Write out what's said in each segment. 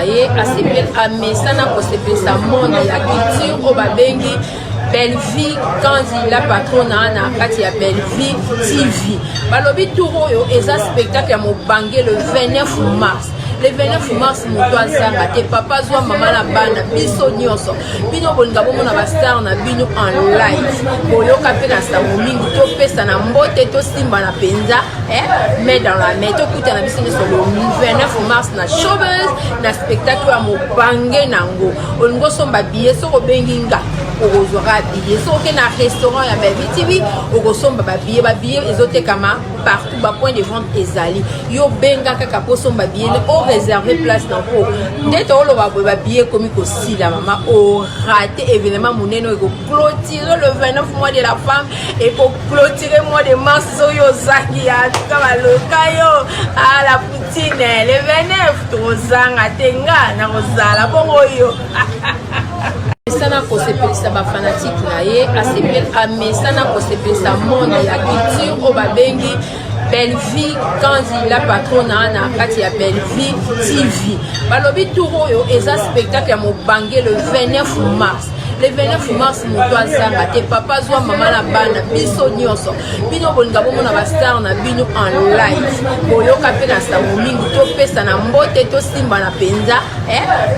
ye asepel amesana kosepelisa monde ya culture o babengi Belle Vie Kanzila patrona na kati ya Belle Vie TV balobi tour oyo eza spectacle ya mobange le 29 mars. Le 29 mars moto azanga te papa zwa mama na bana biso nyonso bino bolinga bomona ba star na bino en live boyoka pe na sango mingi topesa na mbote tosimba na penza mais dans la main tokuta na biso nyonso le 29 mars na showbiz na spectacle ya mobange nango olingo somba billet soko benginga okozwaka billet soki na restaurant ya Belle Vie TV okosomba babillet ezotekama partout ba point de vente ezali yo benga kaka po somba billet o réserver place dans po ndete oloba ba billet komi ko sila mama o raté événement moneno eko clôturer le 29 mois de la femme et pour clôturer mois de mars soyo zaki ya kama lokayo à la poutine le 29 tozanga tenga na rozala bongo yo Sana kosepelisa ba fanatique na ye asepel amesana kosepelisa monde ya culture o babengi Belle Vie Kanzila patrona na kati ya Belle Vie TV balobi tour oyo eza spectacle ya mobange le 29 mars. Le 29 mars moto azanga te papa zwa mama na bana biso nyonso bino bolinga bomona ba star na bino en live boyoka pe na sango mingi topesa na mbote tosimba na penza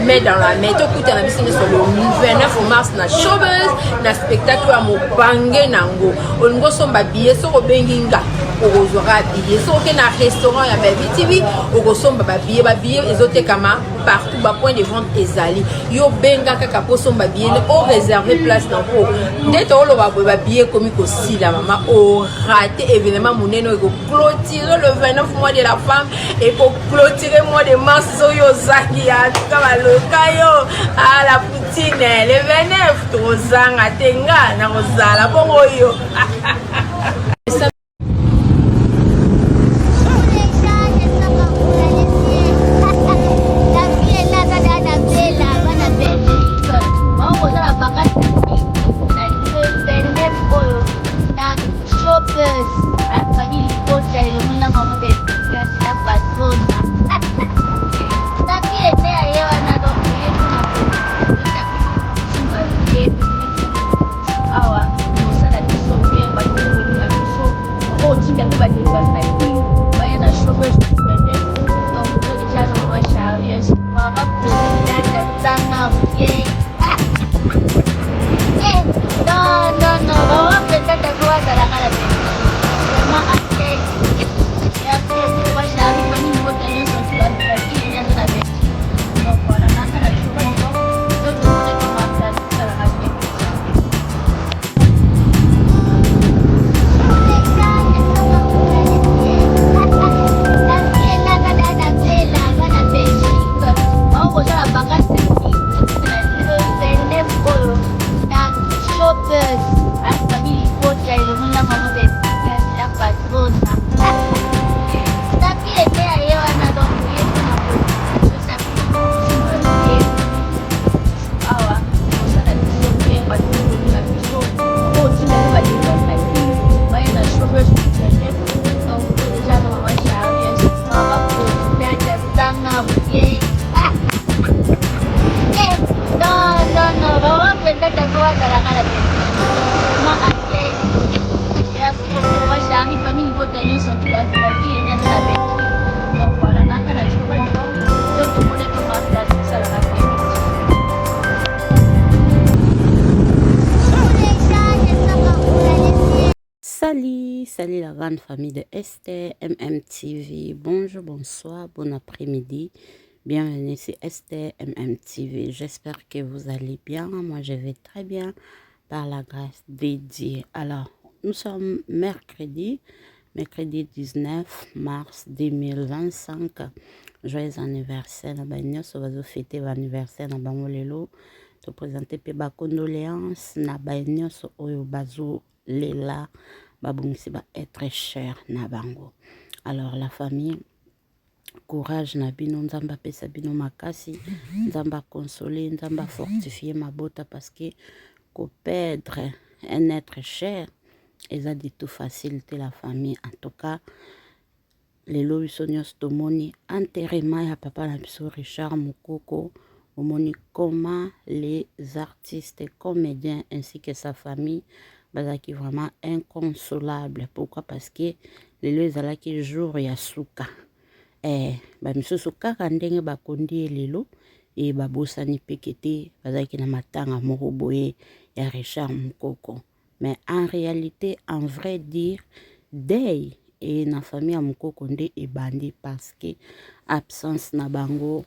mais dans la main tokuta na biso nyonso le 29 mars na showbiz na spectacle ya mobange nango olingo somba billet soko benginga okozwaka billet soki na restaurant ya Belle Vie TV okosomba babillet ezotekama partout ba point de vente ezali yo benga kaka po somba billet o réserver place dans po ndete oloba ba billet komi ko sila mama o raté événement moneno eko clôturer le 29 mois de la femme et pour clôturer mois de mars soyo zaki ya kama lokayo à la poutine le 29 tozanga tenga na rozala bongo yo Salut la grande famille de Esther MMTV. Bonjour, bonsoir, bon après-midi. Bienvenue sur Esther MMTV. J'espère que vous allez bien. Moi, je vais très bien par la grâce de Dieu. Alors, nous sommes mercredi 19 mars 2025. Joyeux anniversaire. On va fêter l'anniversaire na Bangolelo. Te présenter ma condoléances na Bagnos Oyo Bazo Lela. Babungisi ba être cher na bango. Alors la famille, courage na bino, nzamba pesa bino makasi, nzamba consoler, nzamba fortifier ma bota parce que perdre un être cher, et ça dit tout facilité la famille. En tout cas, lelo biso nyonso tomoni enterrement ya papa na biso Richard Mukoko. Omoni comment les artistes, comédiens ainsi que sa famille bazaki vraiment inconsolable. Pourquoi? Parce que lelo ezalaki jour ya suka. Bamisusu kaka ndenge bakondi lelo et babosani pekete bazaki na matanga moko boye ya Richard Mukoko. Mais en réalité, en vrai dire, deuil et na famille ya Mukoko nde ebandi parce que absence na bango.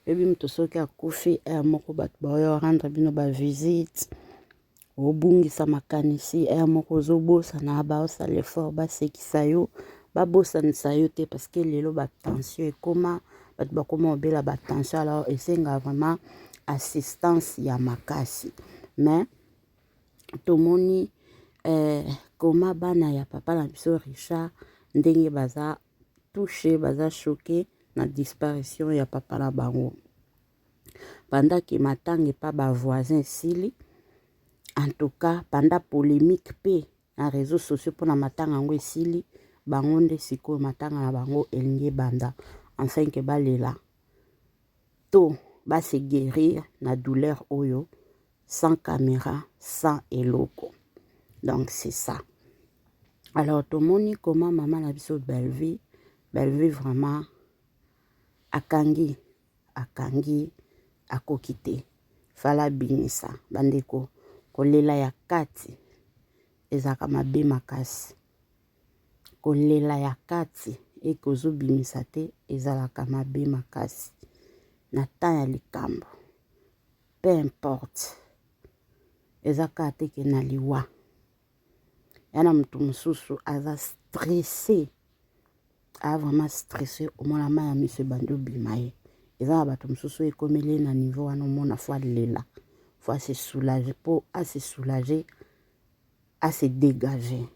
Ebi mtu soki akufi moko bato baoyo rendre bino ba visite obungisa makanisi moko ozobosana baosala effort basekisa yo babosanisa yo te parce que lelo batension ekoma bato bakoma obela batension alors esenga vraiment assistance ya makasi. Mais tomoni koma bana ya papa na biso Richard ndenge baza touché baza choqué na disparition ya papa na bango. Pendant que matanga pa ba voisin sili, en tout cas pendant polémique pe na réseaux sociaux pour na matanga ngo sili bango nde siko matanga na bango elingi banda enfin que balela to ba se guérir na douleur oyo sans caméra sans eloko. Donc c'est ça. Alors tomoni comment maman na biso Belleville vraiment akangi akokite fala binisa bandeko kolela ya kati ezaka mabe makasi kolela ya kati ekozo binisa te ezalaka mabe makasi na temps ya likambo peu importe ezaka te ke na liwa yana mtu mususu aza stressé vraiment stressé au mona ma ya monsieur Bando Bimaye. Et ça bato mususu ekomeli na niveau wana mona fois lela fois se soulager pour à se soulager à se dégager.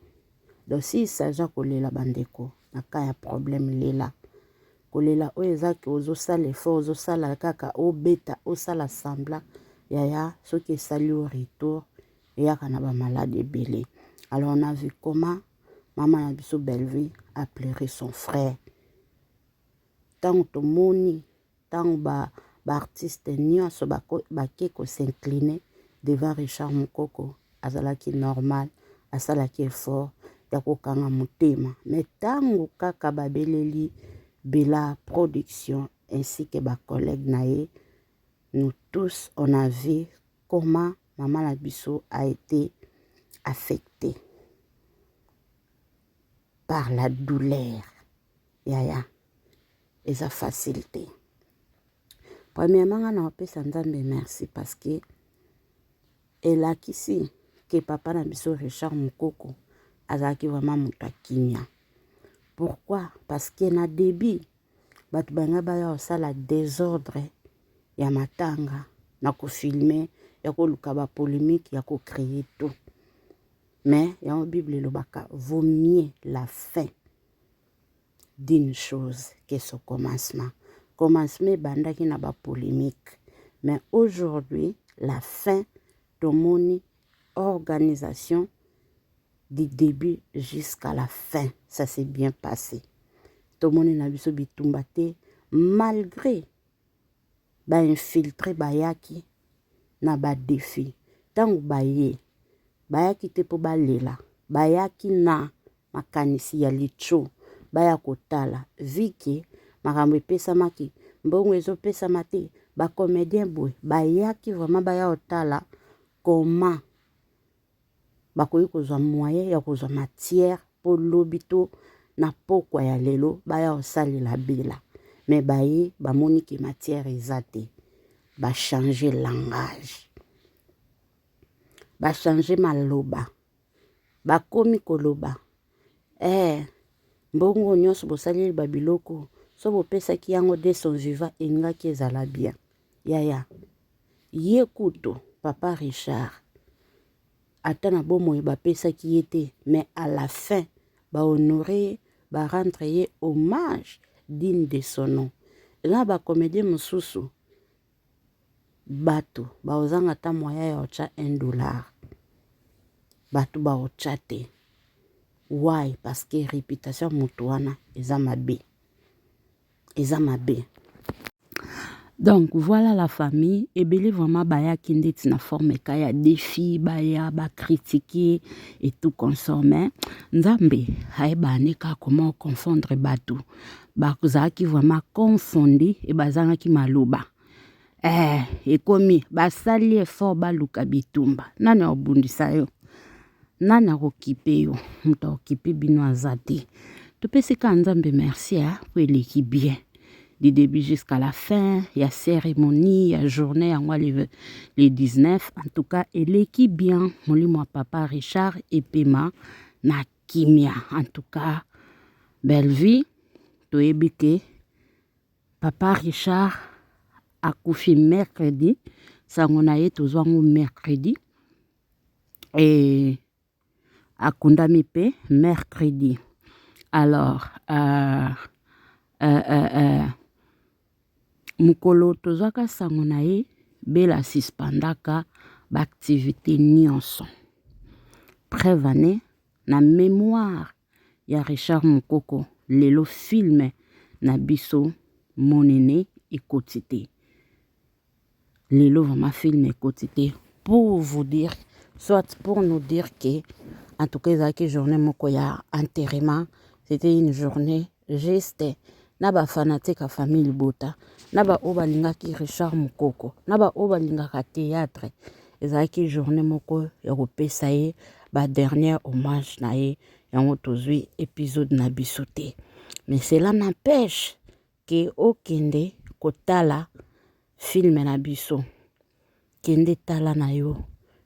Donc si s'agit kolela bandeko na ka ya problème lela kolela o ezaki ozo sala effort ozo sala kaka o beta o sala sembla yaya soki esali au retour eyaka na ba malade belé. Alors on a vu comment maman na biso Belleville a pleuré son frère. Tant to moni, tant ba artiste nyonso bake ko s'incliner devant Richard Mukoko azalaki normal, asalaki effort ya kokanga motema. Mais tango kaka babeleli Bella Production ainsi que ba collègues nae, nous tous on a vu comment maman na biso a été affectée par la douleur. Yaya, et sa facilité. Premièrement, on a pesa nzambe merci parce que elle a qu'ici que papa na biso Richard Mukoko azaki vraiment mutakinya. Pourquoi? Parce que na début batu banga baya osala désordre ya matanga na ko filmer ya ko luka ba polémique ya ko créer tout. Mais il y a une Bible lobaka vaut mieux la fin d'une chose que son commencement. Commencement banda qui n'a pas polémique. Mais aujourd'hui, la fin de mon organisation du début jusqu'à la fin, ça s'est bien passé. Tout le monde n'a biso bitumbate malgré ba infiltré bayaki na ba défi. Tant baye bayaki te po balela bayaki na makanisi ya licho baya kotala viki makambo epesamaki mbongo ezopesama te bacomédien boye bayaki vraiment baya otala comment bakoki kozwa moyen ya kozwa matière po lobi to na pokwa ya lelo baya osalela Bella. Mais baye bamoni ke matière eza te changer langage changer maloba bakomi koloba mbongo nyonso bosaleli babiloko so bopesaki yango de son vivant engaki ezala bien. Yaya ye kuto papa Richard ata na bomoi bapesaki ye te, mais à la fin ba honorer ba rendre ye hommage digne de son nom. Là ba comédien mususu bato ba ozanga ta moya ya ocha $1 bato ba ochate. Why? Parce que réputation mutuana eza mabe. eza mabe. Donc voilà la famille, ebele vraiment baya kindeti na forme ka ya défi, baya ba critiquer et tout consommer. Nzambe haebane ka comment confondre bato. Ba kozaki vraiment confondi et bazanga ki maloba. Ekomi basali effort baluka bitumba. Nani obundisa yo? Nani akokipe yo? Muta okipe bino azate. Topesi ka Nzambe merci pour eleki bien. Du début jusqu'à la fin, il y a cérémonie, il y a journée, les 19. En tout cas, l'équipe bien, mon papa Richard et Pema, na kimia. En tout cas, belle vie, toebike. Papa Richard a couché mercredi, ça on a été aux mercredi. Et a Kundamipe mercredi. Alors, mukolo tozwaka sango na ye bela suspendaka baactivité nyonso. Preuve na mémoire ya Richard Mukoko lelo filme na biso monene ekoti te. Lelo vraiment film ekoti te pour vous dire, soit pour nous dire que en tout cas ezalaki journée moko ya enterrement, c'était une journée juste na ba fanatique famille Bota, na ba obalingaki Richard Mukoko, na ba obalingaka théâtre, ezalaki journée moko ya kopesa ye ba dernier hommage na ye yango tozwi épisode na biso te. Mais cela n'empêche que okende kotala film na biso, kende tala na yo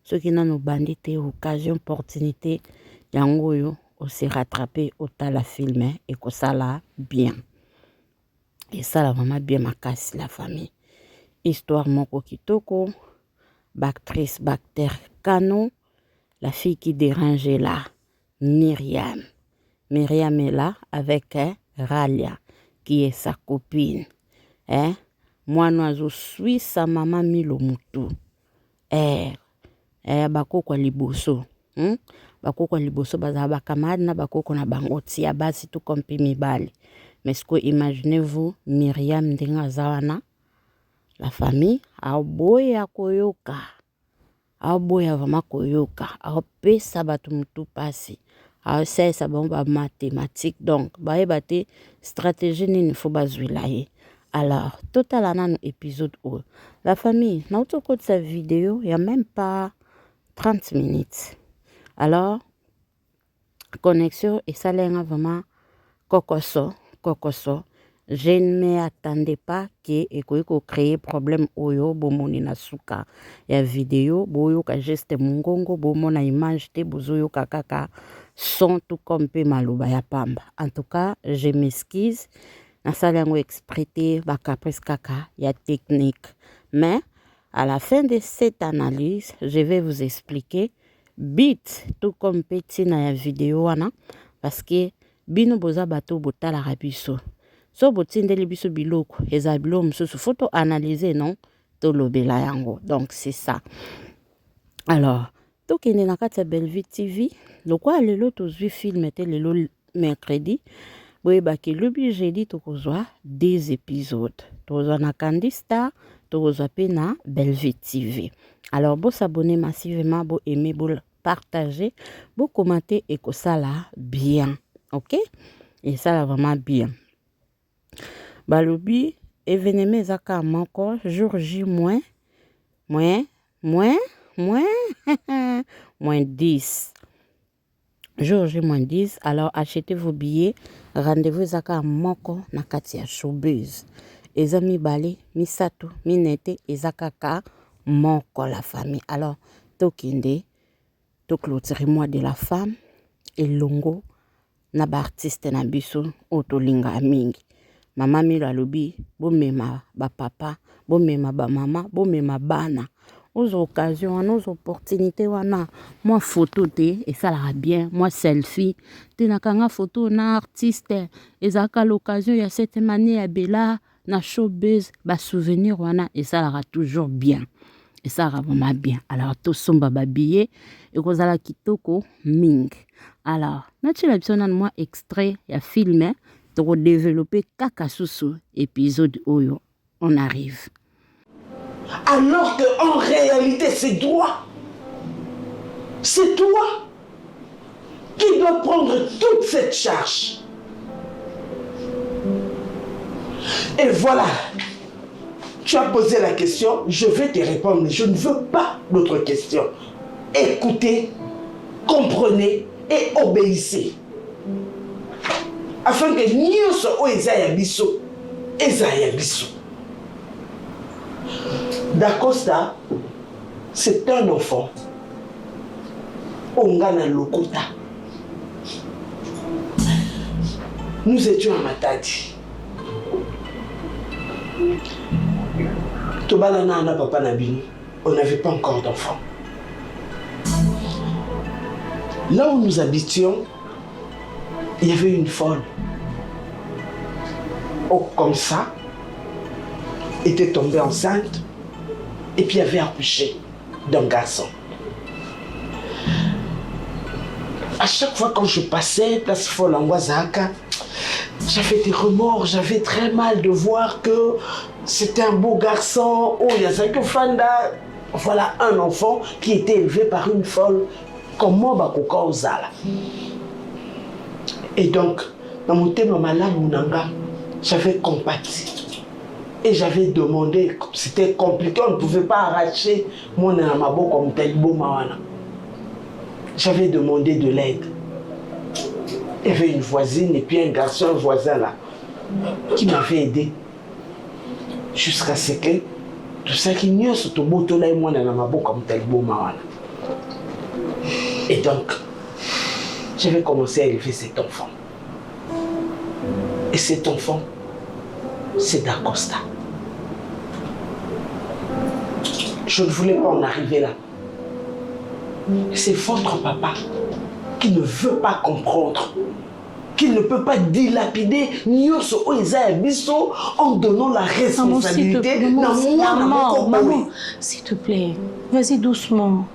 soki nano bandi te occasion opportunité yango yo o se rattraper otala film et kosala bien. Et ça, la maman bien makasi la famille. Histoire moko kitoko, Bactrice Bacter Kano, la fille qui dérangeait là, Myriam. Myriam est là avec Ralia, qui est sa copine. Moi, je suis sa maman Milo Moutou. Bakoko liboso. Bakoko liboso, bazaba kamad na bakoko na bangoti ya basi tout comme mibali. Mais ce que imaginez-vous, Myriam Ndenga Zawana, la famille, a boya koyoka. A boya vraiment koyoka. A pe sabatu mutu pasi. A sait ça bon ba mathématique. Donc, ba bate stratégie ni faut bazwilaye. Alors, total anan épisode où la famille, na autour de sa vidéo, il y a même pas 30 minutes. Alors, connexion et ça l'est vraiment kokoso. Je ne m'attendais pas que eko créer problème oyo bomoni na suka ya vidéo boyo ka geste mungongo bomona image te bozoyo kaka son tout comme pe maloba ya pamba. En tout cas, je m'excuse na salango exprité ba caprice kaka ya technique. Mais à la fin de cette analyse, je vais vous expliquer bit tout comme petit na ya vidéo wana parce que bino boza bato botala rabiso. So botindeli biso biloko, eza biloko msusu photo analyser non to lobela yango. Donc c'est ça. Alors, tokende na kati ya Bellevue TV, lokwa lelo tozwi film te lelo mercredi, boye baki lobi jeudi tokozwa 2 épisodes. Tokozwa na Candy Star, tokozwa pe na Bellevue TV. Alors, bo s'abonner massivement, bo aimer, bo partager, bo commenter et que ça là bien. Ok? Et ça là vraiment bien. Balobi, événement zaka moko, jour J moins 10. Jour J moins 10. Alors achetez vos billets. Rendez-vous zaka moko na kati ya showbiz. Ezami bale, misato, minete, ezakaka moko la famille. Alors, tokinde, to clôturer mois de la femme, et longo, na ba artiste na biso, otolinga mingi. Mama Milo alobi, bo mema ba papa, bo mema ba mama, bo mema bana. Aux occasions, aux opportunités, wana, moi photo te, et ça la bien, moi selfie, te nakanga photo na artiste, et ça à l'occasion, il y a cette manière à Bella, na showbiz, ba souvenir wana, et ça la toujours bien. Et ça va vraiment bien. Alors, tout son babillet, et vous allez kitoko ming. Alors, naturellement, moi extrait, il y a filmé, pour développer Kakasusu épisode Oyo. On arrive. Alors qu'en réalité, c'est toi. C'est toi qui dois prendre toute cette charge. Et voilà. Tu as posé la question, je vais te répondre, mais je ne veux pas d'autres questions. Écoutez, comprenez et obéissez. Afin que nyonso o ezaya biso, ezaya biso. Dacosta, c'est un enfant. Ongana Lokota. Nous étions à Matadi. Tobalana na papa Nabini, on n'avait pas encore d'enfant. Là où nous habitions, il y avait une folle. Oh, comme ça, était tombée enceinte et puis avait accouché d'un garçon. À chaque fois quand je passais, place folle en Wazaka, j'avais des remords, j'avais très mal de voir que c'était un beau garçon. Oh, il y a Zaki Fanda. Voilà un enfant qui était élevé par une folle. Comment Bakoka Ozala. Et donc, dans mon thème malade, j'avais compati. Et j'avais demandé, c'était compliqué, on ne pouvait pas arracher mon amabo comme Taïbo Mawana. J'avais demandé de l'aide. Il y avait une voisine et puis un garçon, un voisin là, qui m'avait aidé. Jusqu'à ce que tout ça qui n'y a ce toboto là et moi n'amabo comme Taïbo Mawana. Et donc, j'avais commencé à élever cet enfant. Et cet enfant, c'est Dacosta. Je ne voulais pas en arriver là. C'est votre papa qui ne veut pas comprendre, qui ne peut pas dilapider Nyoso Oiza Bisso en donnant la responsabilité. Maman, s'il te plaît, vas-y doucement.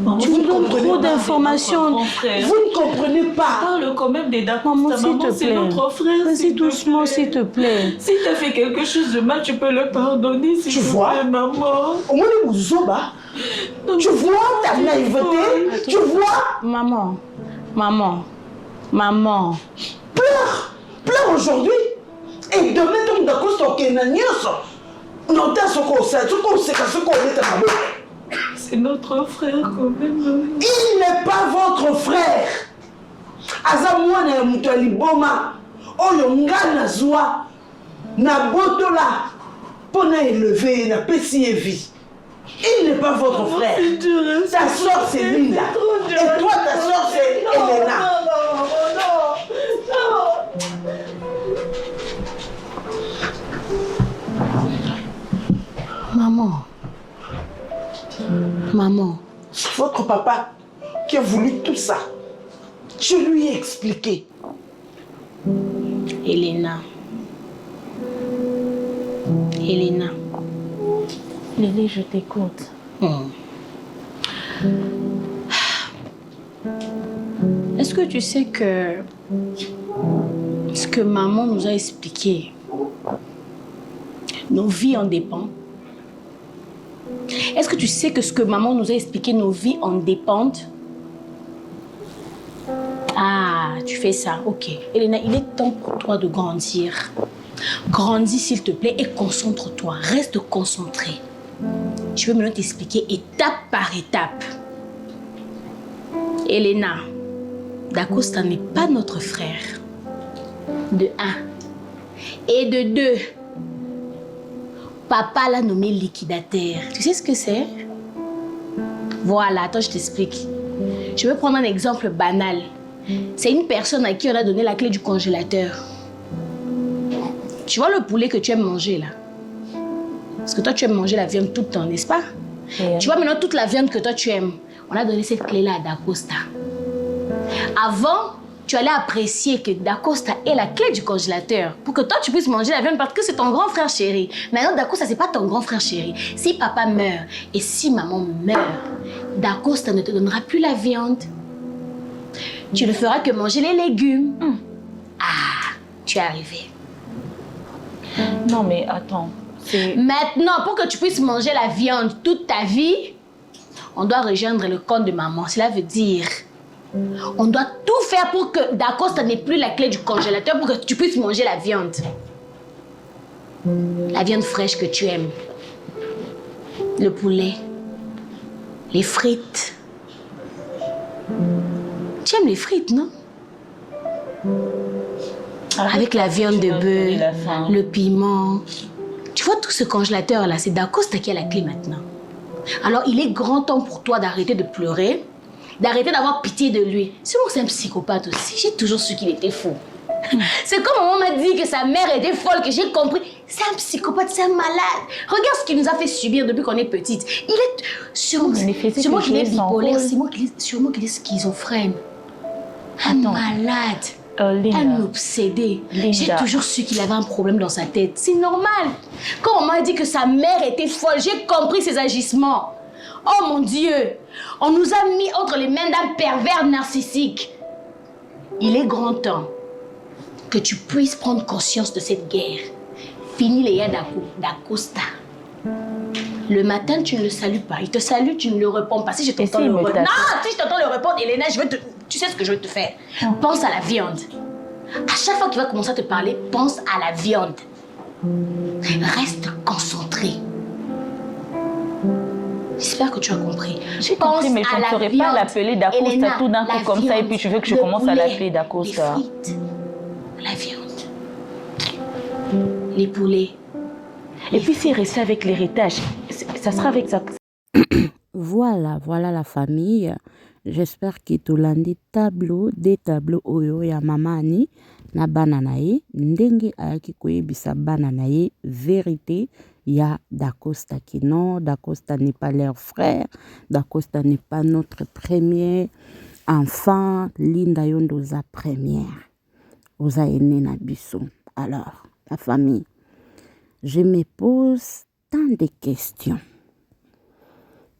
Maman, tu nous donnes trop d'informations. Vous ne comprenez pas. Parle quand même des dates. Maman, s'il te plaît. Notre frère. Vas-y doucement, s'il te plaît. Si tu as fait quelque chose de mal, tu peux le pardonner, s'il te plaît, maman. Au moins, tu vois ta naïveté. Tu vois. Maman. Pleure aujourd'hui. Et demain, tu me dis que tu es un nyoso. Non, tu as ce qu'on sait. C'est notre frère quand même. Il n'est pas votre frère. Aza mwana ya mutu aliboma oyo nga nazwa na botola pona élever na pesi vie. Il n'est pas votre frère. Ta soeur c'est Linda. Et toi ta soeur c'est Elena. Maman. C'est votre papa qui a voulu tout ça. Je lui ai expliqué. Elena. Lily, je t'écoute. Est-ce que tu sais que ce que maman nous a expliqué, nos vies en dépendent? Est-ce que tu sais que ce que maman nous a expliqué, nos vies en dépendent? Ah, tu fais ça, ok. Elena, il est temps pour toi de grandir. Grandis s'il te plaît et concentre-toi. Reste concentré. Je vais maintenant t'expliquer étape par étape. Elena, Dacosta n'est pas notre frère. De 1. Et de 2. Papa l'a nommé liquidateur. Tu sais ce que c'est? Voilà, attends, je t'explique. Je vais prendre un exemple banal. C'est une personne à qui on a donné la clé du congélateur. Tu vois le poulet que tu aimes manger là? Parce que toi, tu aimes manger la viande tout le temps, n'est-ce pas? Tu vois maintenant toute la viande que toi, tu aimes. On a donné cette clé-là à Dacosta. Avant, tu allais apprécier que Dacosta ait la clé du congélateur pour que toi, tu puisses manger la viande parce que c'est ton grand frère chéri. Maintenant, Dacosta, c'est pas ton grand frère chéri. Si papa meurt et si maman meurt, Dacosta ne te donnera plus la viande. Tu ne feras que manger les légumes. Ah, tu es arrivé. Non, mais attends. Maintenant, pour que tu puisses manger la viande toute ta vie, on doit rejoindre le compte de maman. Cela veut dire, on doit tout faire pour que Dacosta n'ait plus la clé du congélateur pour que tu puisses manger la viande. La viande fraîche que tu aimes. Le poulet. Les frites. Tu aimes les frites, non? Avec la viande de bœuf, le piment. Tu vois tout ce congélateur là, c'est Dacosta qui a la clé maintenant. Alors il est grand temps pour toi d'arrêter de pleurer, d'arrêter d'avoir pitié de lui. C'est moi, c'est un psychopathe aussi. J'ai toujours su qu'il était fou. C'est comme maman m'a dit que sa mère était folle, que j'ai compris. C'est un psychopathe, c'est un malade. Regarde ce qu'il nous a fait subir depuis qu'on est petite. Il est sûrement qu'il est bipolaire, sûrement qu'il est schizophrène. Un malade. Un obsédé. J'ai toujours su qu'il avait un problème dans sa tête. C'est normal. Quand on m'a dit que sa mère était folle, j'ai compris ses agissements. Oh mon Dieu, on nous a mis entre les mains d'un pervers narcissique. Il est grand temps que tu puisses prendre conscience de cette guerre. Fini les yeux d'Acosta. Le matin, tu ne le salues pas. Il te salue, tu ne le réponds pas. Si je t'entends le répondre... Non, si je t'entends le répondre, Elena, tu sais ce que je vais te faire. Pense à la viande. À chaque fois qu'il va commencer à te parler, pense à la viande. Reste concentré. J'espère que tu as compris. J'ai compris, mais je ne saurais pas l'appeler Dacosta tout d'un coup comme ça et puis tu veux que je commence à l'appeler Dacosta. Les frites, la viande, les poulets. Et puis s'il restait avec l'héritage, ça sera avec ça. Voilà la famille. J'espère que tolandi des tableaux oyo ya mamani na bana na ye ndenge ayaki koyebisa bana na ye vérité ya Dacosta qui non, Dacosta n'est pas leur frère, Dacosta n'est pas notre premier enfant, Linda yondo za première. Oza ene na biso. Alors, la famille, je me pose tant de questions.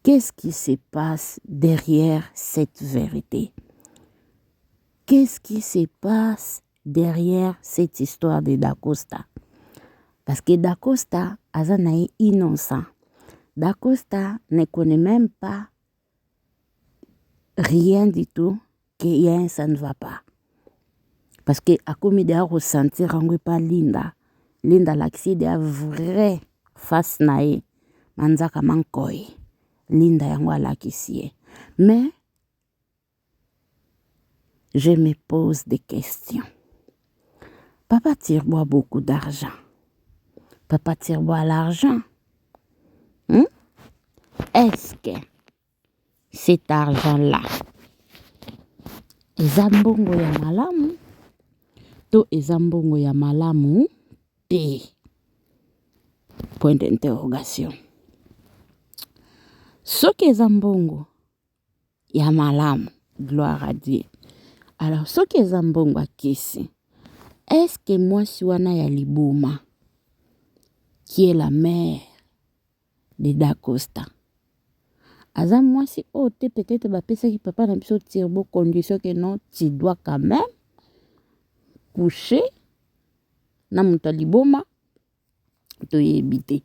Qu'est-ce qui se passe derrière cette vérité? Qu'est-ce qui se passe derrière cette histoire de Dacosta? Parce que Dacosta, Azanaï innocent. Dacosta ne connaît même pas rien du tout que ça ne va pas. Parce que a comme il a ressenti rangé par Linda. Linda l'accide à vrai face nae. Manzaka mankoi. Linda yango lakisi. Mais je me pose des questions. Papa Tirbo a beaucoup d'argent. Papa Tirbo a l'argent. Est-ce que cet argent-là, ezambongo ya malamu, to ezambongo ya malamu, te? Point d'interrogation. Ce qui est zambongo ya malamu, gloire à Dieu. Alors, ce qui est zambongo à kisi, est-ce que moi Siwana ya Libuma, qui est la mère de Dacosta, Azam moi si t'es peut-être bapesa qui papa na biso Tirbo condition que non, tu dois quand même coucher na muta Liboma to yebite.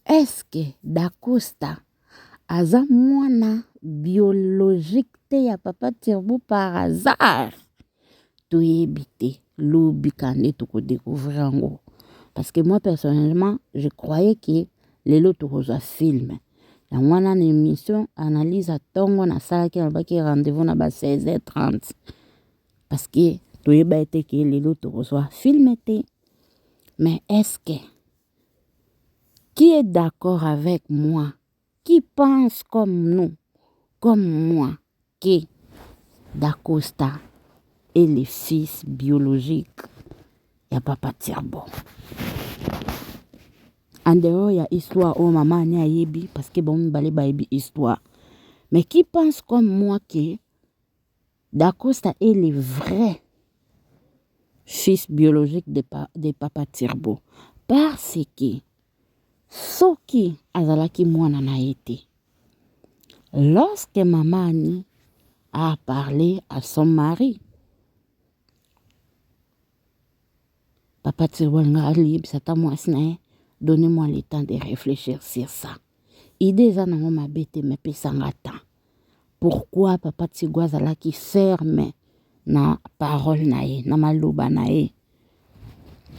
Est-ce que Dacosta Azam mwana biologique te ya papa Tirbo par hasard to yebite lobi kande to ko découvrir ngo? Parce que moi personnellement je croyais que les lots rosa film la mwana na émission analyse à tongo na sala ki alobaki rendez-vous na ba 16h30 parce que toyeba ete que les lots rosa film était. Mais est-ce que qui est d'accord avec moi, qui pense comme nous, comme moi, que Dacosta est le fils biologique de papa Tirbo? En dehors, il y a histoire, oh maman, ni ayebi, parce que bon, balé bayebi histoire. Mais qui pense comme moi que Dacosta est le vrai fils biologique de papa Tirbo? Parce que soki azalaki mwana na été. Lorsque mamani a parlé à son mari, Papa Tirwalinga libre, ça t'a moi, donnez-moi le temps de réfléchir sur ça. Idée ça n'a pas bête mais pesangata. Pourquoi papa Tigwazala qui ferme na parole nae, na maluba nae,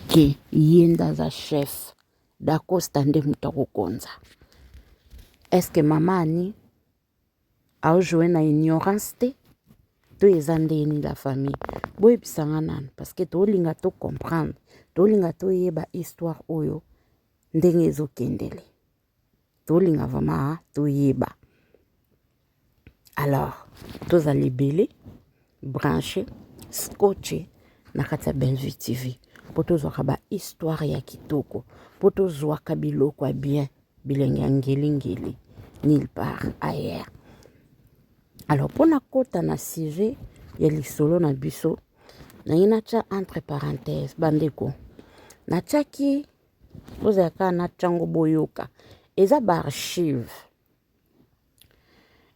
que yenda za chef d'Acosta nde mutoko konza? Est-ce que maman ni a joué na ignorance te? To ezande ni la famille. Boy bisanganan parce que to linga to comprendre, to linga to yeba histoire oyo ndenge ezokendele. To linga vraiment to yeba. Alors, tous allez belé, brancher, scotcher na kata Bellevue TV. Pour tous avoir histoire ya kitoko, pour tous voir kabilo kwa bien, bilengi ngeli nulle part ailleurs. Alors pour na kota na sujet ya lisolo na biso, na ina cha entre parenthèses bandeko. Na chaki bozaka na chango boyoka, eza ba archive.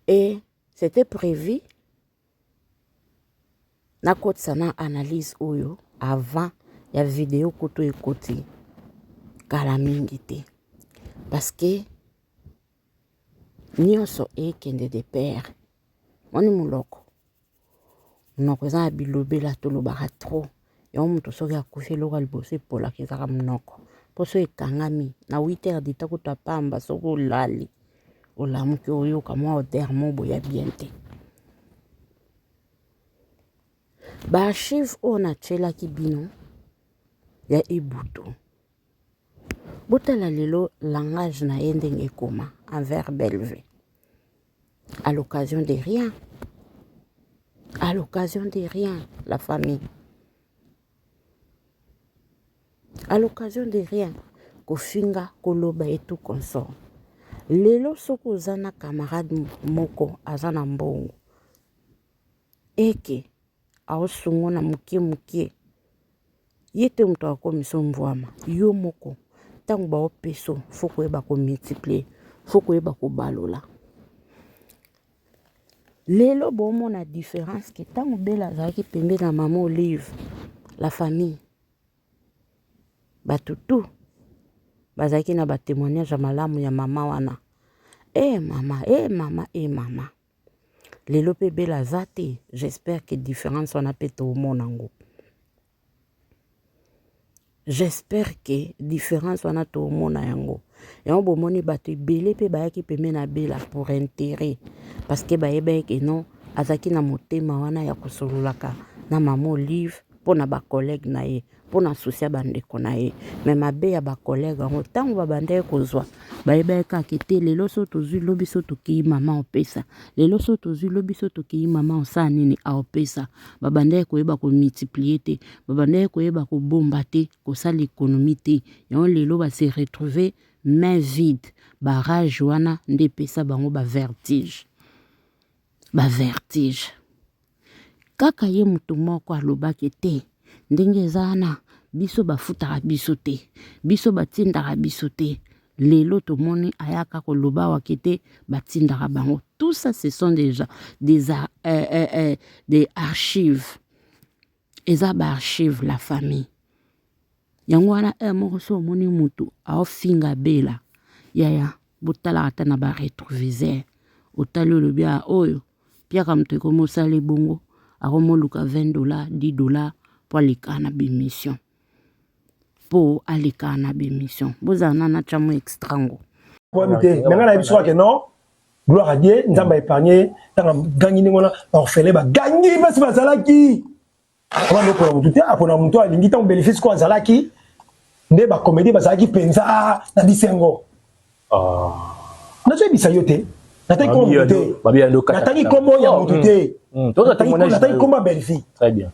Et c'était prévu na kote sana analyse oyo avant ya vidéo koto ekoti kala mingi te. Parce que nyonso ekende de père. Moni muloko. Munoko eza bilobela tolobaka trop. Ya omuntu soki akufi eloko liboso epolaka ezaka munoko. Poso ekangami na 8 heures d'etat kuta pamba soko olali. Olamuki oyoka mwa odeur mobo ya bien te. Ba archive on a tchelaki bino ya Ebutu. Botala lelo langage na yendenge koma envers Bellevue. À l'occasion de rien. À l'occasion de rien, la famille. À l'occasion de rien, kofinga, koloba et tout consort. Lelo soko zana camarade moko azana mbongo. Eke, aosungo na mukie. Yete mto akomiso mvwama. Yo moko. Tangu ba opeso, foko eba ko multiplier. Foko eba ko balola. Lelo bomo na différence que tangu bela zaki pembe na maman Olive, la famille. Batutu. Bazaki na ba témoignage ya malamu ya mama wana. Mama. Lelo pe bela zate, j'espère que différence on a pété au monango. J'espère que différence on a to au monango. Et on bomoni batu belé pe bayaki pembe na bela pour intérêt. Parce que baye que non, azaki na motema wana ya kosololaka na maman Olive pour na ba collègue na ye, pour na soucia bandeko na ye. Mais mabe ya ba collègue ngo tango ba bande kozwa. Baye ka kete lelo so tozui lobi so toki maman opesa. Lelo so tozui lobi so toki maman osa nini a opesa. Ba bande ko yeba ko multiplier te, ba bande ko yeba ko bomba te, ko sa l'économie te. Yon lelo ba se retrouver main vide. Ba rage wana nde pesa bango ba vertige. Ba vertige. Kaka ye mutu moko alobaki te ndenge zana biso bafutaka biso te, biso batindaka biso te. Lelo tomoni ayaka koloba wakete batindaka bango. Tout ça ce sont déjà des archives. Eza ba archive la famille. Yango wana moko so moni mutu aofinga bela. Yaya botala ata na ba rétroviseur. Otali olobia oyo pia kamto ko mosale bongo. Aromoluka $20, $10 pour aller à bémission. Pour aller à bémission. Vous en avez un extrango. Non, gloire à Dieu, nous avons épargné, nous avons gagné, nous avons fait gagner, parce que nous avons gagné. Nous avons tout à l'heure, nous avons dit que nous avons bénéficié de Zalaki. Nous avons comédie, parce que nous avons dit que nous avons dit que nous avons nataki komo ya mutu te. Nataki komo Bellevue. Très bien.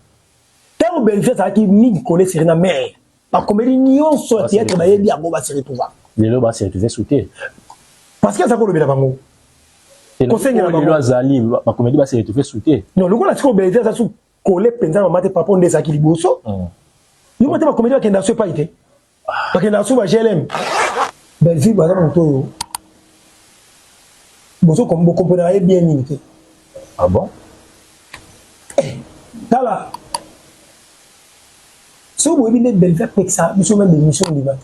Tant Bellevue ça qui mi collé sur na mer. Ba comédie nyonso théâtre ba yebi yango ba se retrouver. Lelo ba se retrouver sauter. Parce que ça ko lobela bango. Conseil na lelo azali ba comédie ba se retrouver sauter. Non, le ko la tiko Bellevue ça sou collé penza mama te papa ndesa ki liboso. Yo mate ba comédie ba kenda so pa ite. Ba kenda so ba GLM. Bellevue ba na moto. Vous comprenez bien limité. Ah bon? Là, Si vous voyez une belle fête, ça, nous sommes même des missions du matin.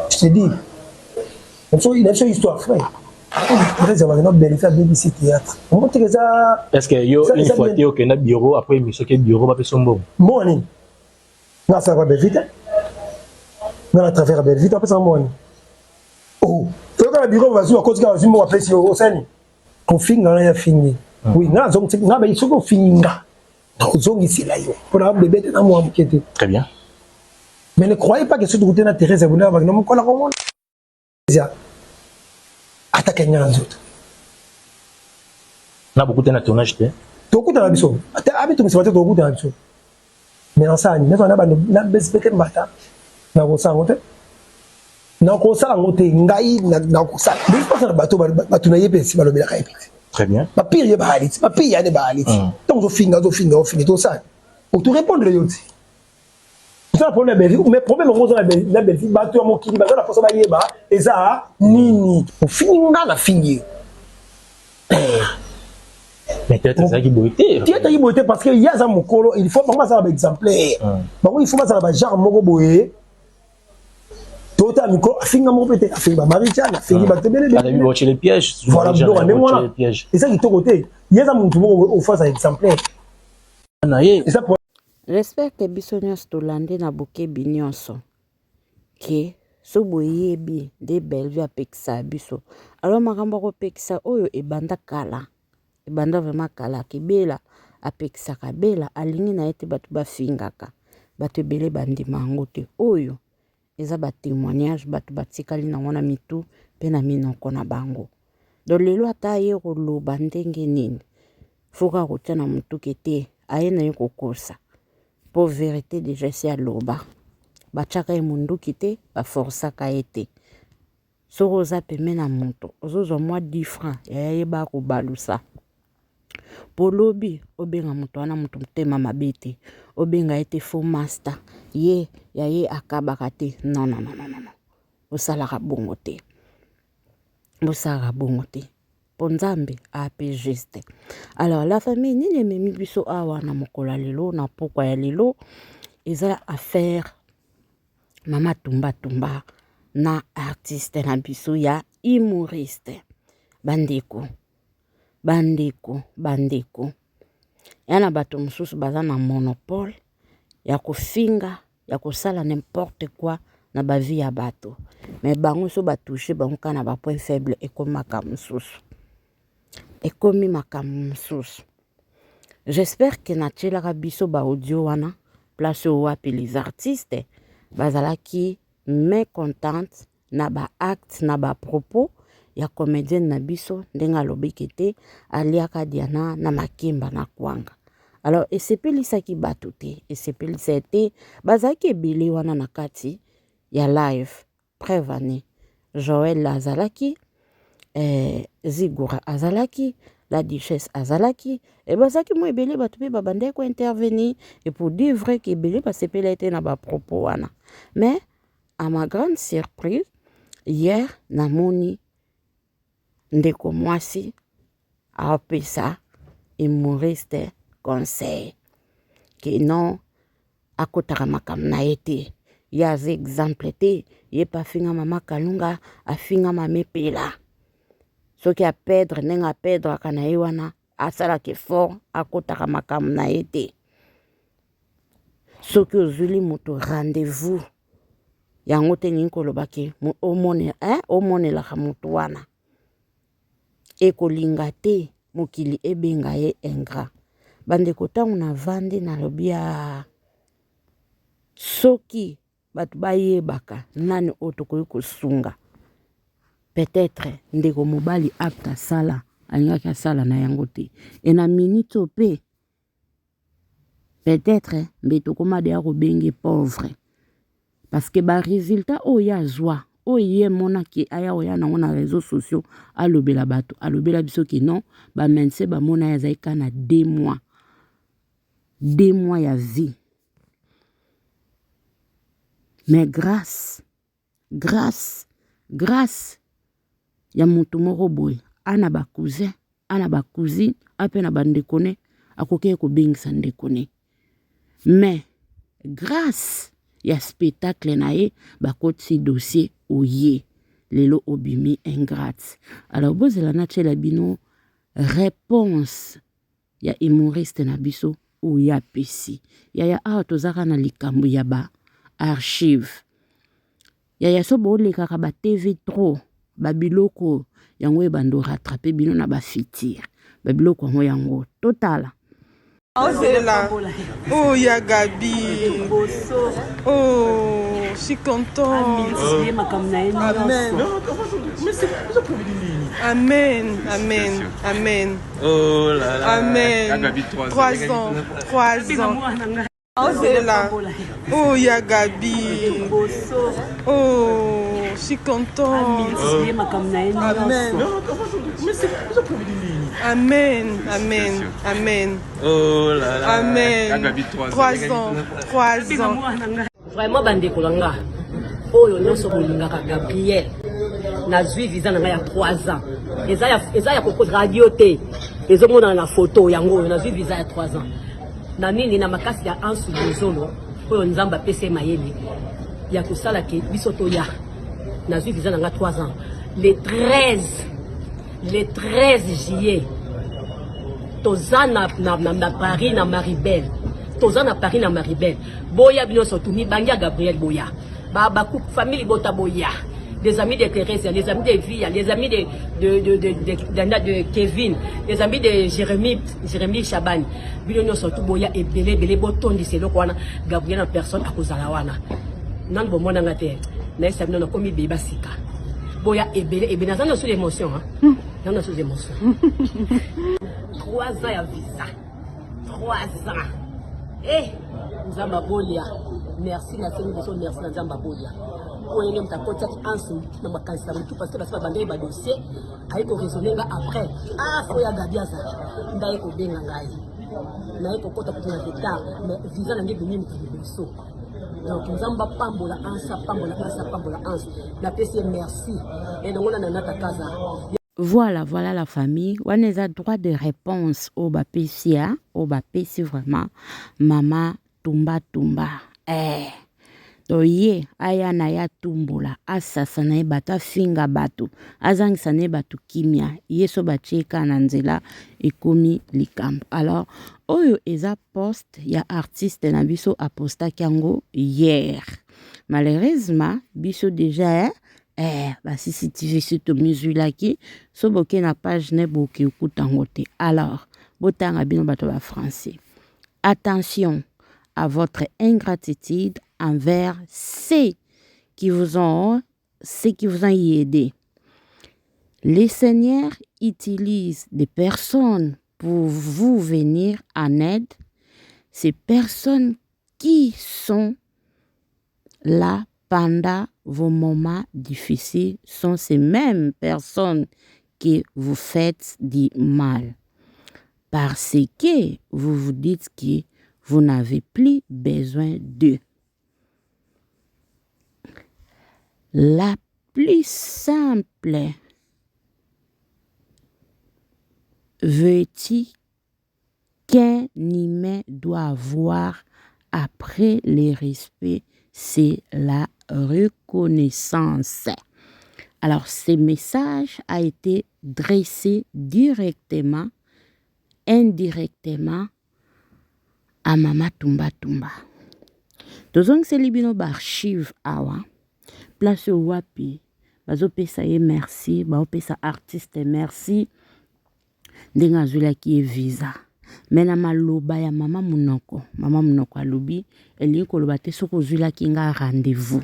Je te dis, il a une histoire, frère. Après, ça va une belle fête, BBC théâtre. Est-ce que une fois que tu as un bureau, après, il y a un bureau, après, son bon. Moi, non, ça va belle vite. Non, à travers belle vite, après, ça va. Oh, tu as un bureau, on va jouer à cause de moi, après, si au sein. Qu'on finit, on a fini. Oui, non, il faut qu'on finisse. Très bien. Mais ne croyez pas que ce côté d'intérêt, c'est vous n'avez pas la commande. Attaquez les autres. On a beaucoup de tournage. Tu as beaucoup de l'ambition. Tu as beaucoup d'ambition. Mais en ça, on a un respect de bata. On a ça en tête. On a ça en tête. On a ça. Mais je pense que le bateau va tourner et c'est le bien. Très bien. Ma pire, il y a des ma pire, il y a des balites. Donc, on finit tout ça. On te répond de l'autre. C'est un problème, mais le problème, c'est que la belle fille, bateau à mon qui va la force à y avoir, et ça, nini. On finit, on a fini. Mais peut-être ça qui doit être. Tu as beauté parce qu'il y a ça, mon colo, il faut pas ça avec exemplaire. Il faut pas ça avec genre, mon boé. Tout à micro, finir mon petit, finir ma marichane, finir ma tébélé. On a vu watcher les pièges. Voilà, et ça qui est au côté. Il y a ça, mon tour, au face à exemplaire. Et ça pour. J'espère que bisonyos tolande na boke binyonso ke so boyebi de Bellevue apekisa biso. Alors makambo ko pekisa oyo ebanda kala. Ebanda vraiment kala kebela apekisa kabela alingi na ete batu bafingaka. Batu ebele bandima yango te oyo eza ba témoignage batu batikali na wana mitu pe na minoko na bango. Do lelo ata ye koloba ndenge nini. Foka kotia na mutu kete aye na ye kokosa. Pour vérité déjà c'est à loba. Bachaka mundu kite ba força ka ete. Soroza peme na moto. Ozozo moi 10 francs ya yeba ko balusa. Polobi obenga moto ana moto mtema mabete. Obenga ete faux master. Ye ya ye akabaka te. Non. Osala bongo te. Osala bongo te. Ponzambe a pe juste. Alors la famille ni les memi biso awa na mokola lelo na pokwa ya lelo eza affaire mama tumba na artiste na biso ya humoriste bandeko yana bato mosusu baza na monopole ya kofinga ya kosala n'importe quoi na ba vie ya bato mais bango so ba toucher bango kana ba point faible ekomaka mosusu. Ekomi makambo mosusu. J'espère que natielaka biso ba audio wana place au wapi les artistes bazalaki mécontente na ba acte na ba propos ya comédienne na biso ndenga lobiki te aliaka Diana na makimba na kwanga. Alors esepelisaki bato te esepelisa te bazalaki ebele wana na kati ya live Prévani Joël azalaki Zigura azalaki, la duchesse azalaki, et bazaki mo ebele batu pe babande ko intervenir et pour dire vrai que ebele ba sepela été na ba propos wana. Mais à ma grande surprise, hier namoni ndeko mwasi a pesa humoriste conseil que non akotaka makam na été. Ya exemple te, ye pa finga mama Kalunga a finga mame pela. Ce qui a perdre, n'est perdre à Kanaïwana, à Salake fort, à Kotaka Makam na été. Ce que Zuli moto rendez-vous, yangote ninko lobaki, omone la hamutuana. Eko lingate, mukili ebenga ye engra. Bande kota una vande na lobia. Soki, batubaye baka, nani otokoyuko sunga. Peut-être ndeko mobali apta sala alingaki sala na yango te et na minute pe peut-être mbeto koma de ko bengi pauvre parce que ba résultat o ya joie o ye mona ki aya o ya na réseaux sociaux alobela bato alobela biso ki non ba mense ba mona ya zaika na 2 mois ya vie mais grâce ya mutu moko boy ana ba cousin ana ba cousine apena ba ndekone akoke ko bingisa ndekone mais grâce ya spectacle na ye bakotisi dossier oye lelo obimi ingrate. Alors bozela na tshela bino réponse ya humoriste na biso oya pesi yaya awa tozaka na likambo ya ba archive yaya so bolekaka ba TV trop babiloko yango ebando rattraper bino na ba fitir babiloko yango totala. Oh, ya Gabi. Oh, je suis contente. Amen. Amen. Amen. Amen. Oh là là. Amen. Gabi, 3 ans. 3 ans. Oh, ya Gabi. Oh, je suis contente. Amen. Amen. Amen. Amen. Oh là là. Amen. Gabi, 3 ans. 3 ans. Vraiment bandeko langa. Oyo nyonso bolingaka Gabriel. Nazwi visa na ya 3 ans. Eza ya koko radio te. Ezomona na photo yango oyo nazwi visa ya 3 ans. Na nini na makasi ya Ansu Bozolo oyo nzamba pese mayeli ya kusala ke biso to ya. Nazwi visa na 3 ans. Le 13 juillet. Tozana na Paris na Maribel. Tozana Paris na Maribel. Boya bino sotuni bangia Gabriel Boya. Ba couple famille bota Boya. Les amis de Thérèse, les amis de Via, les amis de Kevin, les amis de Jérémy Chaban. Bino surtout Boya et belé botondi c'est lokwana Gabriel en personne à kozala wana. Nan bo mona ngate. Na esa bino komi beba sika. Boya et belé na sous l'émotion hein. Dans sous émotion. 3 ans ya visa. 3 ans. Eh, Nzamba Bolia. Merci na seni beso merci na Nzamba Bolia. Oye mtakota Ansu na makanisa mtu parce que basi babandai ba dossier aiko raisonner ba après. Ah, faut ya gabiaza. Ndai ko benga ngai. Na iko kota kuti na deta mais visa na ngebi mimi kibiso. Donc Nzamba pambola ansa. Na pesi merci. Et donc on a nata kaza. Voilà la famille. On a droit de réponse au bapesi, au bapesi vraiment. Mama tumba. Oye, aya na ya tumbola, asasa na bata finga batu, azangisa na batu kimia, yeso bacheka na nzela ekomi likambo. Alors, oyo eza post ya artiste na biso aposta kiango hier. Malheureusement, biso déjà ba CCTV surtout muzulaki, so boke na page ne boke okutango te. Alors, botanga bino bato ba français. Attention à votre ingratitude envers ceux qui vous ont aidé. Les seigneurs utilisent des personnes pour vous venir en aide. Ces personnes qui sont là pendant vos moments difficiles sont ces mêmes personnes que vous faites du mal. Parce que vous vous dites que vous n'avez plus besoin d'eux. La plus simple vertu qu'un humain doit avoir après le respect, c'est la reconnaissance. Alors, ce message a été dressé directement, indirectement, à Mama Tumba. Tozong se libino ba archive awa. Place wapi. Bazo pesa ye merci. Bao pesa artiste merci. Ndenga zula ki visa. Mena maloba ya mama munoko. Mama munoko alobi. Eli koloba te soko zula ki nga rendez-vous.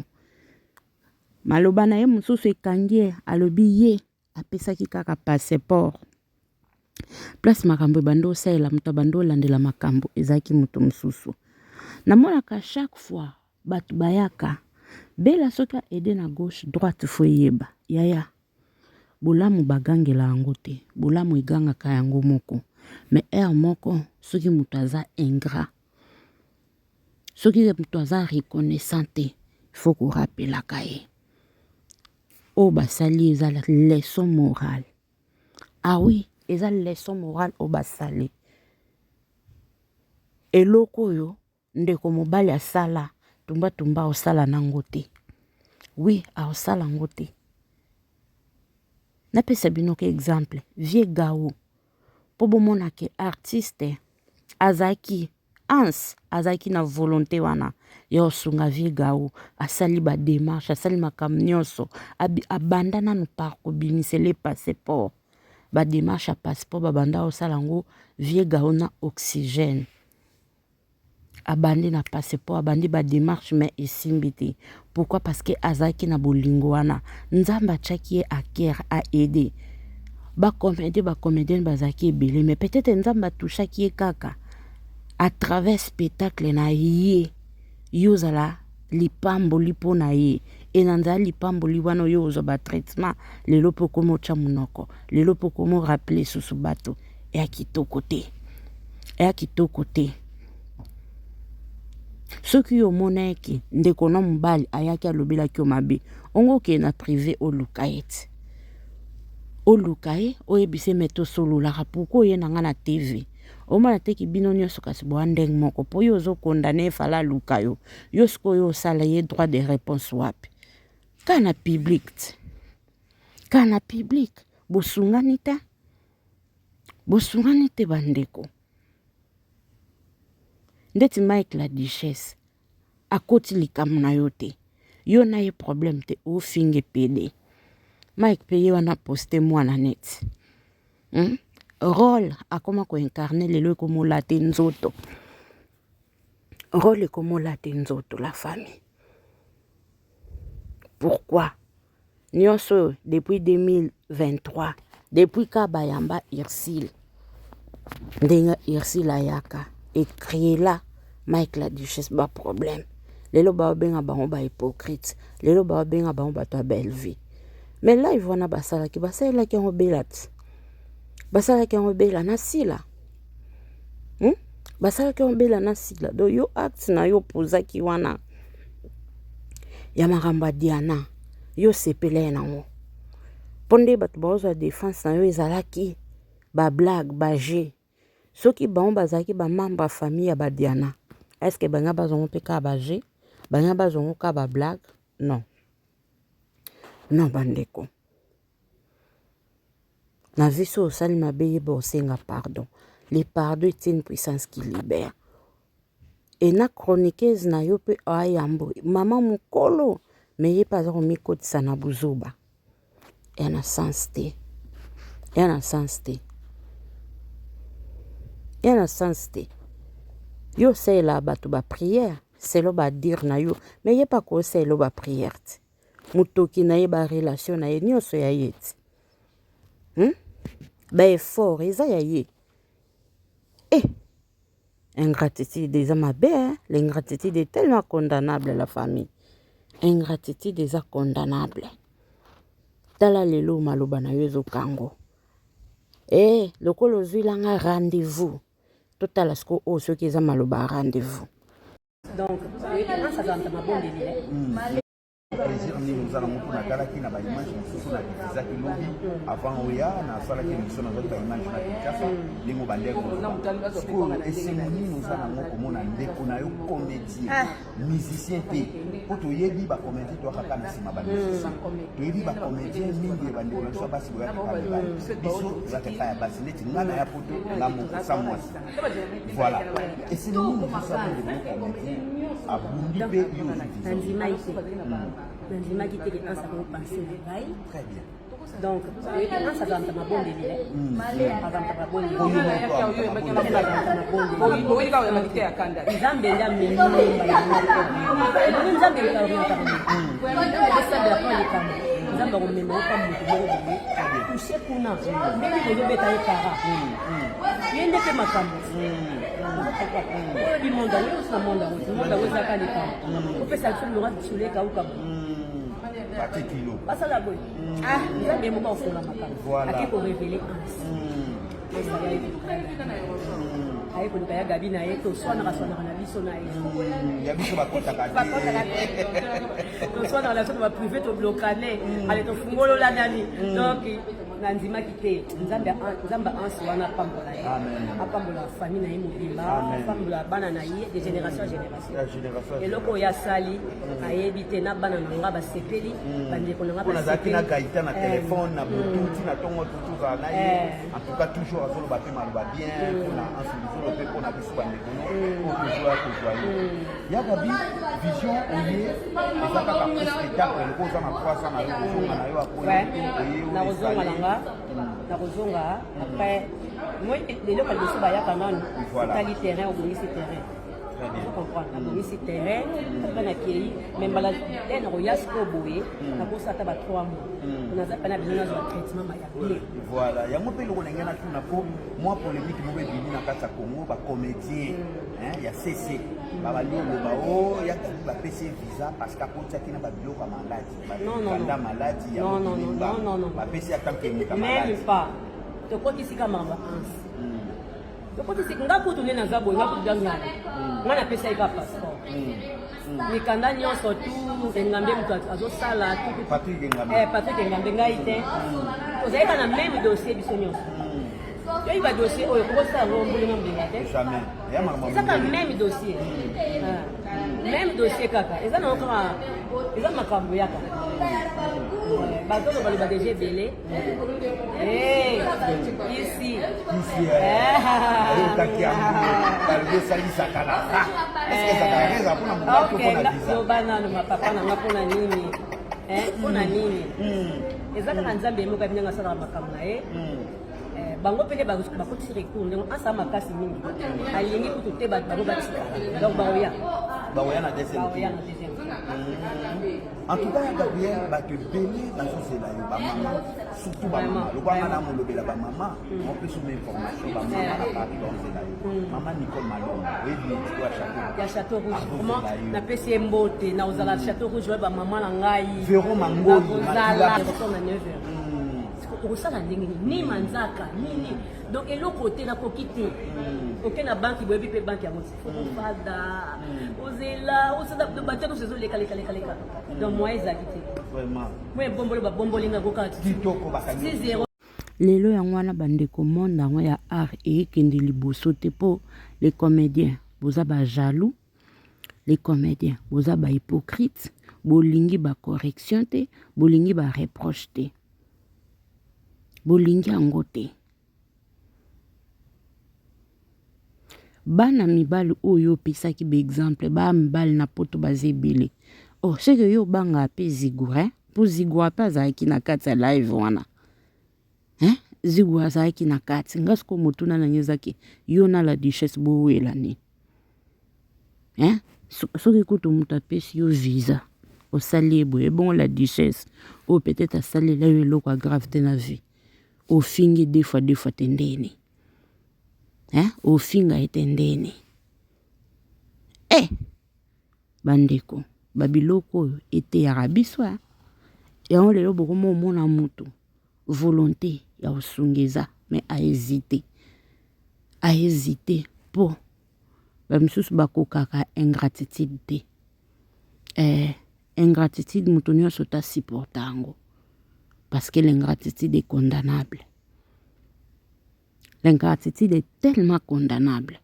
Maloba na ye mususu ekangie. Alobi ye. Apesa ki kaka passeport. Place makambo bando saela muto bando landela makambo ezaki muto mususu. Namona ka chaque fois batu bayaka bela soka ede na gauche droite foyeba yaya bolamu bagangela yango te bolamu iganga ka yango moko mais moko soki muto aza ingrat soki muto aza reconnaissant te il faut ko rappela kaye o basali eza la leçon morale. Ah oui, eza leçon morale au basali. Eloko yo ndeko mobali asala tumba osala nango te. Oui, osala nango te. Napesa bino ke exemple, Vie Gao. Po bomona ke artiste azaki Ans azaki na volonté wana yo sunga Vie Gao, asali ba démarche, asali makambo nyonso, abanda nanu par kobimisele passeport. Ba démarche a passeport babanda osala ngo Vie Gao na oxygène. Abandi na passeport, abandi ba démarche mais esimbi te. Pourquoi? Parce que azaki na bolingo wana. Nzamba tchaki a cœur a aider. Ba comédien bazaki ebele, mais peut-être nzamba touchaki kaka à travers spectacle na ye yozala lipambo lipo na ye et nanza lipambo liwana yozo ba traitement lelo poko mo cha munoko lelo poko mo rappeler susu bato et akitoko te soki yo monaki ndeko na mobali ayaki alobela ki mabe ongo ke na privé olukaet olukae oyebise meto solo la rapoko ye nanga na TV omana teki bino nyonso kasi boandeng moko po yo zo condamné fala lukayo yo sko yo sala ye droit de réponse wapi kana public bosungani te bandeko ndeti Mike la Duchesse akoti likamu na yo te yo na ye problème te ofinge pede Mike peye wana poste mwana net rôle akoma ko incarner lelo komo late nzoto rôle komo late nzoto la famille. Pourquoi? Nyonso depuis 2023 depuis kabayamba Irsil ndenga Irsil ayaka écrit là Mike la Duchesse ba problème lelo ba benga bango ba hypocrite lelo ba benga bango ba ta belle vie mais là ils vont na basala ki basala ki on belat basala ki on bela na sila basala ki on bela na sila do yo act na yo poza ki wana ya maramba Diana yo sepele na ngo ponde batu baoza défense na yo ezalaki ba blague ba jeu soki bango bazaki ba membre famille ya ba Diana est-ce que banga bazongo pe ka ba jeu banga bazongo ka ba blague non bandeko na viso osali mabe yeba osenga pardon. Le pardon est une puissance qui libère. Et na chroniqueuse na yo pe ayambo mama mukolo me ye pas o mikotisa na buzuba. Yana sens te. Yo c'est la batu ba prière, c'est lo ba dire na yo, mais ye pas ko c'est lo ba prière. Mutoki na ye ba relation na ye nyonso ya yeti. Ba effort eza ya ye. Ingratitude des amabé, l'ingratitude est tellement condamnable la famille. Ingratitude est condamnable. Tala lelo maloba na yozo kango. Lokolo zui langa rendez-vous. Total asko o ceux qui ont maloba rendez-vous. Donc, ça va être ma bonne délire. plaisir ni muzana mutu na kala kina ba image mususu na kiza kilobi avant oya na sala ki mission na zota image na kikafa lingo bandeko school esemoni muzana moko mona ndeko na yo comédien musicien pe poto yebi ba comédien to kaka na sima ba musicien to yebi ba comédien mingi ba ndeko na so basi boya ka ba biso za ka ya basi leti ngana ya poto na mo samwa voilà esemoni muzana moko comédien abundi pe yo Nandima qui était un savon pensé de rail. Très bien. Donc, un savant ma bonne délire. Avant ma bonne Basala boy. Ils ont bien mon enfant la matin. Voilà. Qui pour révéler un. Aïe pour payer Gabi na yeto soit na biso na yeto. Ya biso bakota ka. Soit dans la zone va privé to blocané. Allez to fungolo la nani. Donc Nanzima kite nzamba ansi wana pambola ye. Apambola famille na ye mobimba, apambola bana na ye de génération à génération. Et loko ya sali ayebi te na bana na nga ba sepeli bande ko nga ba sepeli. Na gaita na téléphone na bluetooth na tongo tout ça na ye. En tout cas toujours azolo ba pe maluba bien na ensemble le pe ko na bisu bande ko no ko toujours ko joyeux. Ya gabi vision oye ezaka ka spectacle ko za na 300 na yo na yo akoye. Na kozonga nanga na kozonga après moi les locaux de sobayaka nanu tali terrain au bonisi terrain tu comprends na bonisi terrain après na kei même bala en royas ko boye na ko sata ba 3 mois on a ça na besoin de traitement ma ya voilà ya mo pe lo ngena na tuna ko moi polémique mo be bini na kata Congo ba comédien hein ya CC ba lio ba o ya ba PC visa parce que ko taki na ba bio ka maladie ba maladie ya non ba PC atanke ni ka maladie même pas to ko kisika mamba Quand tu nga kutu nena zabo nga kutu dangana ngana pesa ika passeport mikanda nyonso tu engambe mtu azosala tu Patrick Engambe ngai te ozaika na même dossier biso nyonso yo iba dossier oyo kosa rombolo na mbinga te jamais ya mama c'est ça même dossier même dossier kaka eza na okama eza makambo yaka bato ba DG belé ici takia balbe sali sakala est-ce que ça carreza pour na mbato pour na visa yo bana no mapapa na ngapona nini pona nini eza kana nzambe mo ka binanga sala makambo na ye bango pele bakotisi recours ndenge asa makasi mingi alingi kutu te bato bango batika donc baoya na deuxième en tout cas Gabriel bato ebele bazozela yo bamama surtout bamama lokwanga na molobela bamama on peut soumettre information bamama na Paris bazozela yo mama Nicole Malonga oyebi etiko ya Château Rouge comment na pesi mbote na ozala Château Rouge ba mama na ngai Véro Mangoli ozala na 9h okosala ndenge ni manzaka nini donc eloko te nakoki te oke na banki boyebi mpe banki yango fokofada ozela osala batero ezoleka donc moi ezali te moi ebombolo babombolinga koka kitoko bakani lelo yango wana bandeko monde yango ya art eyekende liboso te mpo les comédiens boza bajaloux les comédiens boza bahypocrite bolingi bacorrection te bolingi bareproche te bolingi yango te bana mibali oyo opesaki baexemple baa mibali na poto baza ebele seke yo obanga mpe zigura mpo zigura mpe azalaki na kati ya live wana zigura azalaki na kati nga siko motuna nange ezaki yo na la duchesse bowela nini soki kutu moto apesi yo visa osali eboye ebongo la duchesse oyo peut-être asalela yo eloko agrave te na vie ofingi deux fois tendeni ofinga etendeni bandeko babiloko oyo eteyaka biso yango lelo bokoma omona moto volonté ya kosunga mais ahésite mpo bamisusu bakokaka ingratitude te ingratitude moto nyonso tasupporta yango parce que l'ingratitude est condamnable. L'ingratitude est tellement condamnable.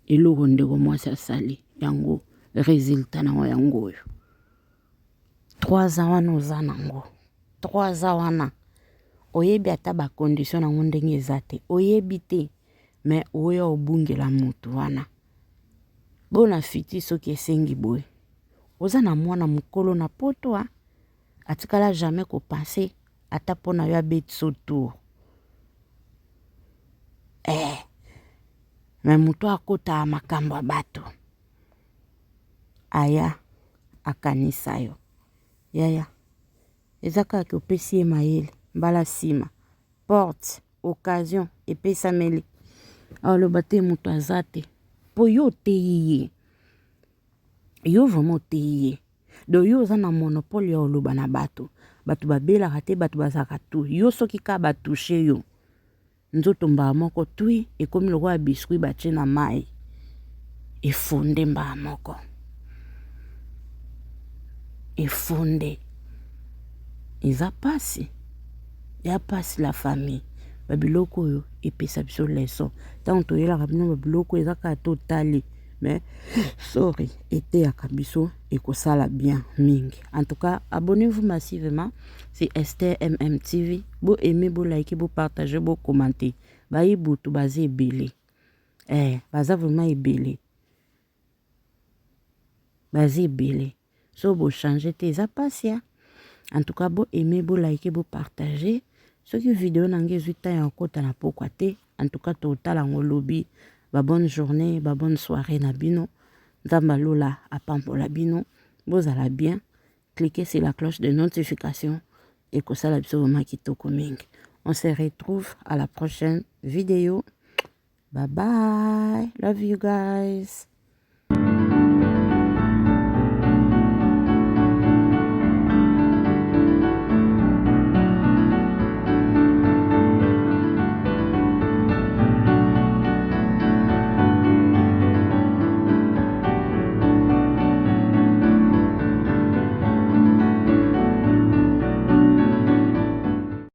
Et le rendez-vous moi ça sali yango résultat na yango. 3 ans nous anango. 3 ans wana. Oyebi ata ba condition na ndenge ezate. Oyebi te mais oya obungela mutu wana. Bona fiti soki esengi boy. Oza na mwana mukolo na poto atikala jamais ko penser ata pona yo abet sotour mais muto akota makambo bato aya akanisa yo yaya ezaka ke opesi mayele mbala sima porte occasion epesameli alobate muto azate po yo teye yo vraiment teye do yo za na monopole ya oloba na bato babelaka te bato bazaka tu yo soki ka batouche yo nzoto mbaa moko tui ekomi lokola biskuit batie na mai efonde mbaa moko efonde eza pasi ya passe la famille babiloko oyo epesa biso leçon ntango toyelaka bino babiloko ezaka totali mais sorry eteyaka biso ekosala bien mingi. En tout cas, abonnez-vous massivement, c'est Esther MMTV. Bo aimez, bo likez, bo partagez, bo commentez. Ba ibutu bazé belé. Baza vraiment ebelé. Bazé belé. So bo changer tes apasia. En tout cas, bo aimez, bo likez, bo partagez. Ce qui vidéo nange zuta ya kota na pokwa te. En tout cas, total en lobby. Ba bonne journée, ba bonne soirée na bino. Nzamba lola apambola bino. Bozala bien. Cliquez sur la cloche de notification. Et que ça la biso vraiment kitoko mingi. On se retrouve à la prochaine vidéo. Bye bye. Love you guys.